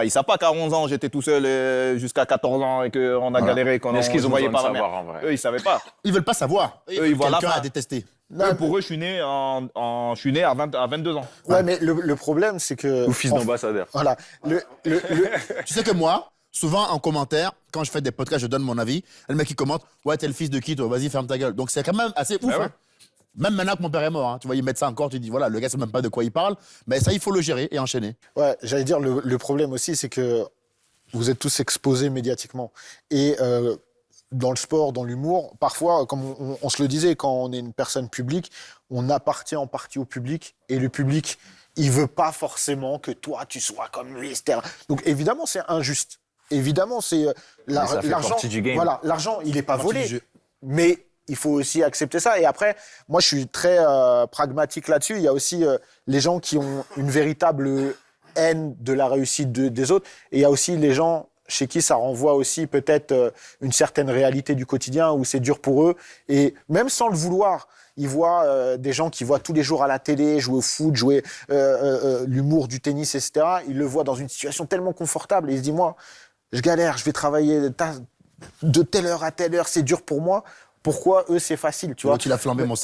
Ils savent pas qu'à 11 ans, j'étais tout seul jusqu'à 14 ans et qu'on a galéré, qu'on Mais est-ce qu'ils ont voyait besoin par de la savoir, mer. en vrai? Eux, ils savaient pas. Ils veulent pas savoir. Eux, ils voient la Quelqu'un fin. à détester. Eux, pour eux, je suis né je suis né à 22 ans. Ouais, mais le problème, c'est que... Ou fils d'ambassadeur. Voilà. Tu sais que moi, souvent en commentaire, quand je fais des podcasts, je donne mon avis. Et le mec, il commente, ouais, t'es le fils de qui, toi? Vas-y, ferme ta gueule. Donc c'est quand même assez ouf. ouais. Hein. Même maintenant que mon père est mort, hein. Tu vois, ils mettent ça encore, tu dis, voilà, le gars sait même pas de quoi il parle. Mais ça, il faut le gérer et enchaîner. Ouais, j'allais dire, le problème aussi, c'est que vous êtes tous exposés médiatiquement. Et dans le sport, dans l'humour, parfois, comme on se le disait, quand on est une personne publique, on appartient en partie au public. Et le public, il veut pas forcément que toi, tu sois comme lui, etc. Donc évidemment, c'est injuste. Évidemment, c'est ça fait l'argent. partie du game. Voilà, l'argent, il est pas Partie du volé. jeu. Mais il faut aussi accepter ça. Et après, moi, je suis très pragmatique là-dessus. Il y a aussi les gens qui ont une véritable haine de la réussite des autres. Et il y a aussi les gens chez qui ça renvoie aussi peut-être une certaine réalité du quotidien où c'est dur pour eux. Et même sans le vouloir, ils voient des gens qui voient tous les jours à la télé jouer au foot, jouer l'humour du tennis, etc. Ils le voient dans une situation tellement confortable. Et ils se disent, moi, je galère, je vais travailler de telle heure à telle heure, c'est dur pour moi. Pourquoi eux, c'est facile, tu vois? Tu l'as flambé, mon